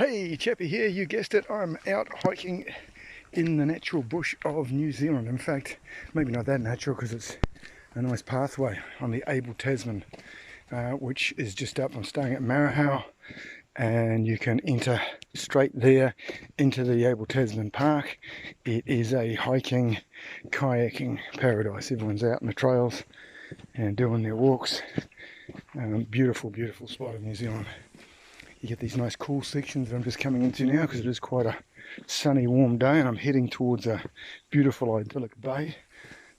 Hey, Chappie here, you guessed it, I'm out hiking in the natural bush of New Zealand. In fact, maybe not that natural because it's a nice pathway on the Abel Tasman, which is just up. I'm staying at Marahau, and you can enter straight there into the Abel Tasman Park. It is a hiking, kayaking paradise. Everyone's out in the trails and doing their walks. Beautiful, beautiful spot of New Zealand. You get these nice cool sections that I'm just coming into now because it is quite a sunny, warm day, and I'm heading towards a beautiful, idyllic bay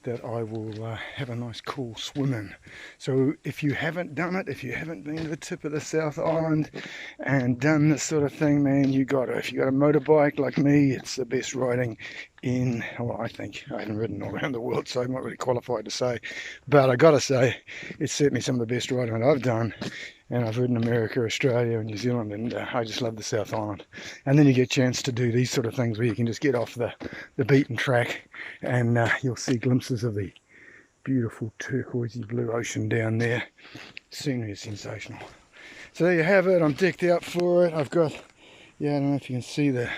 that I will have a nice cool swim in. So if you haven't done it, if you haven't been to the tip of the South Island and done this sort of thing, man, you got it. If you got a motorbike like me, it's the best riding in, well, I think. I haven't ridden all around the world, so I'm not really qualified to say, but I gotta say it's certainly some of the best riding that I've done. And I've ridden America, Australia and New Zealand, and I just love the South Island. And then you get a chance to do these sort of things where you can just get off the beaten track, and you'll see glimpses of the beautiful turquoisey blue ocean down there. Scenery is sensational. So there you have it. I'm decked out for it. I've got, I don't know if you can see the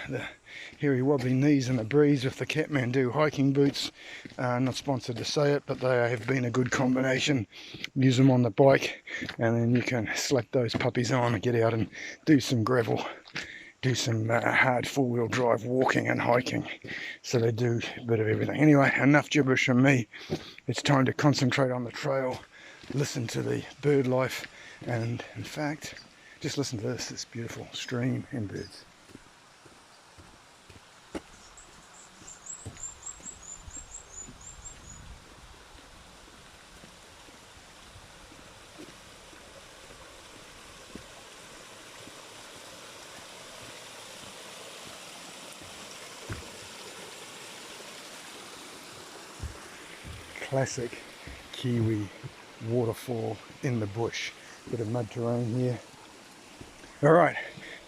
hairy wobbly knees in the breeze with the Kathmandu hiking boots. Not sponsored to say it, but they have been a good combination. Use them on the bike, and then you can slap those puppies on and get out and do some gravel, do some hard four-wheel drive walking and hiking. So they do a bit of everything. Anyway, enough gibberish from me. It's time to concentrate on the trail, listen to the bird life, and in fact, just listen to this beautiful stream and birds. Classic Kiwi waterfall in the bush. Bit of mud terrain here. Alright,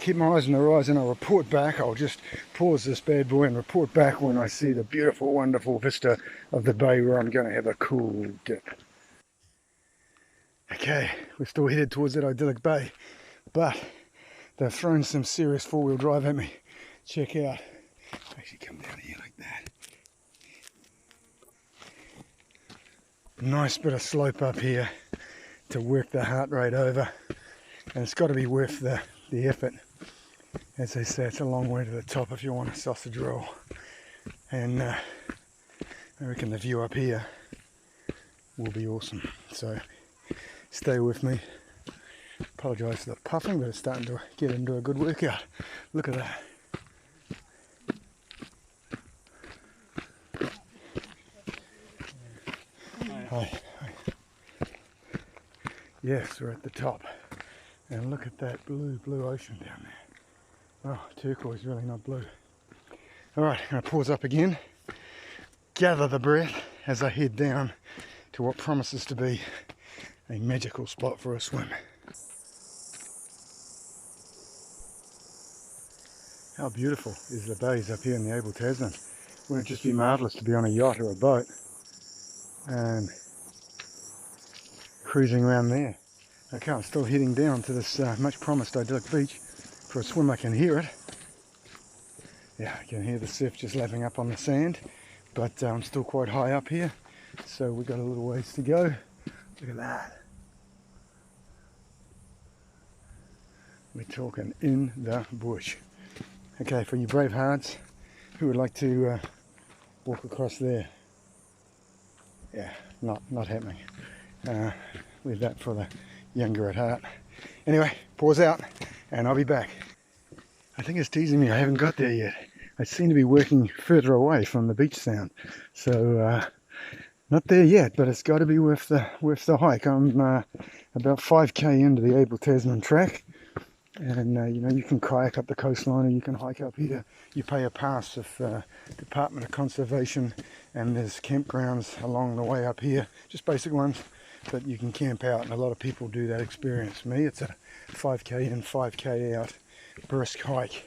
keep my eyes on the horizon. I'll report back. I'll just pause this bad boy and report back when I see the beautiful, wonderful vista of the bay where I'm going to have a cool dip. Okay, we're still headed towards that idyllic bay, but they've thrown some serious four-wheel drive at me. Check out. Actually come down here like that. Nice bit of slope up here to work the heart rate over, and it's got to be worth the effort. As they say, it's a long way to the top if you want a sausage roll, and I reckon the view up here will be awesome. So stay with me. Apologise for the puffing, but it's starting to get into a good workout. Look at that. Hi. Yes, we're at the top, and look at that blue ocean down there. Oh, turquoise, really, not blue. Alright, I'm going to pause up again, gather the breath as I head down to what promises to be a magical spot for a swim. How beautiful is the bays up here in the Abel Tasman. Wouldn't it just be marvellous to be on a yacht or a boat and cruising around there. Okay, I'm still heading down to this much promised idyllic beach for a swim. I can hear it. Yeah, I can hear the surf just lapping up on the sand, but I'm still quite high up here, so we've got a little ways to go. Look at that. We're talking in the bush. Okay, for you brave hearts who would like to walk across there. Yeah, not happening. Leave that for the younger at heart. Anyway, pause out and I'll be back. I think it's teasing me I haven't got there yet. I seem to be working further away from the beach sound. So not there yet, but it's got to be worth the hike. I'm about 5k into the Abel Tasman track, and you can kayak up the coastline or you can hike up here. You pay a pass of Department of Conservation, and there's campgrounds along the way up here, just basic ones, but you can camp out, and a lot of people do that experience. Me, it's a 5k in, 5k out brisk hike,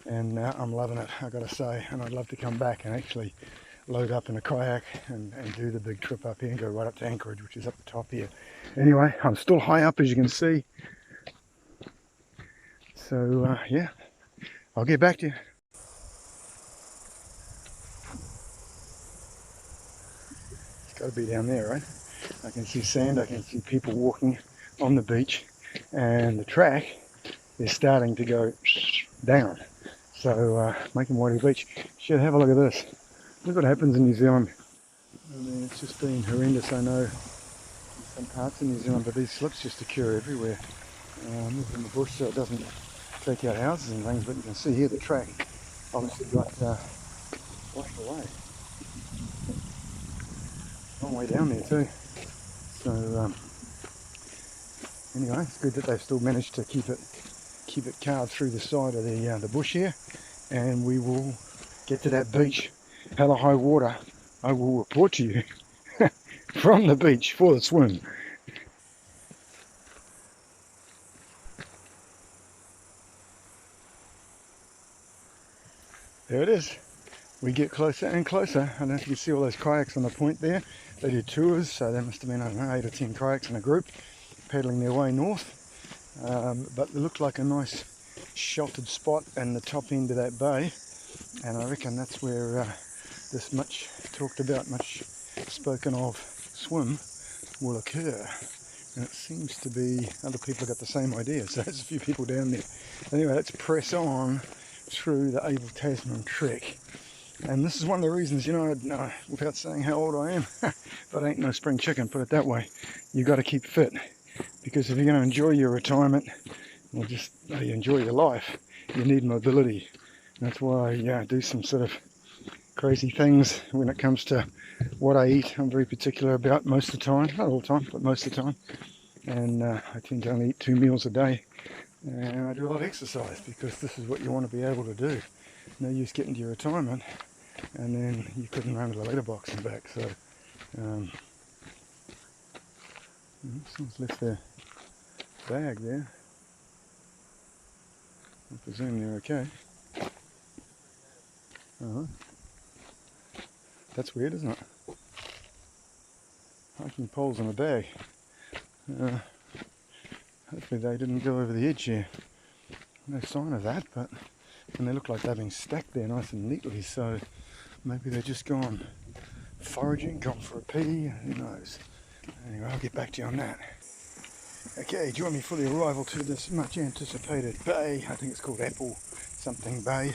and I'm loving it, I gotta say. And I'd love to come back and actually load up in a kayak and do the big trip up here and go right up to Anchorage, which is up the top here. Anyway, I'm still high up, as you can see. So yeah, I'll get back to you. It's got to be down there, right? I can see sand, I can see people walking on the beach, and the track is starting to go down. So making way to the beach. Should have a look at this. Look what happens in New Zealand. I mean, it's just been horrendous, I know, in some parts of New Zealand, but these slips just occur everywhere. Live in the bush so it doesn't take out houses and things, but you can see here the track obviously got washed away. Long way down there too. So anyway, it's good that they've still managed to keep it carved through the side of the bush here, and we will get to that beach. Hell or high water, I will report to you from the beach for the swim. There it is. We get closer and closer. I don't know if you can see all those kayaks on the point there. They do tours, so there must have been, I don't know, 8 or 10 kayaks in a group paddling their way north. But it looked like a nice sheltered spot in the top end of that bay, and I reckon that's where this much talked about, much spoken of swim will occur. And it seems to be other people have got the same idea, so there's a few people down there. Anyway, let's press on through the Abel Tasman Trek. And this is one of the reasons, you know, without saying how old I am, but I ain't no spring chicken, put it that way. You got to keep fit, because if you're going to enjoy your retirement, or just enjoy your life, you need mobility. That's why I do some sort of crazy things when it comes to what I eat. I'm very particular about most of the time, not all the time, but most of the time. And I tend to only eat 2 meals a day. And I do a lot of exercise, because this is what you want to be able to do. No use getting to your retirement and then you couldn't run to the letterbox and back. So someone's left their bag there. I presume they're okay. That's weird, isn't it? Hiking poles in a bag. Hopefully they didn't go over the edge here. No sign of that, but and they look like they've been stacked there nice and neatly, so maybe they've just gone foraging, gone for a pee, who knows. Anyway, I'll get back to you on that. Okay, join me for the arrival to this much anticipated bay. I think it's called Apple something Bay,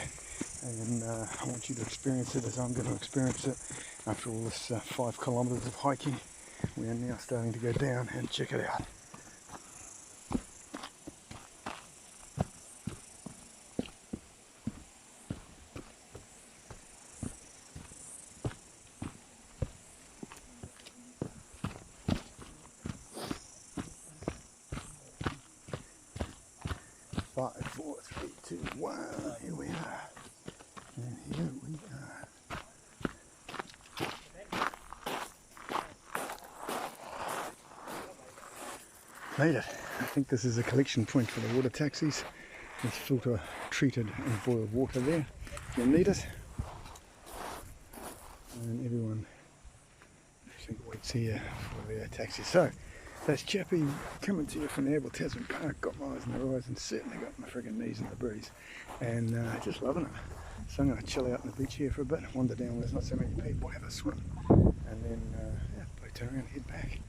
and I want you to experience it as I'm going to experience it. After all this 5 kilometres of hiking, we are now starting to go down and check it out. Five, four, three, two, one. Here we are. And here we are. Made it. I think this is a collection point for the water taxis. There's filter treated and boiled water there. You'll need it. And everyone I think waits here for their taxi. So that's Chappie coming to you from the Abel Tasman Park. Got my eyes on the horizon, certainly got my friggin' knees in the breeze, and just loving it. So I'm going to chill out on the beach here for a bit, wander down where there's not so many people, have a swim, and then boat turn around and head back.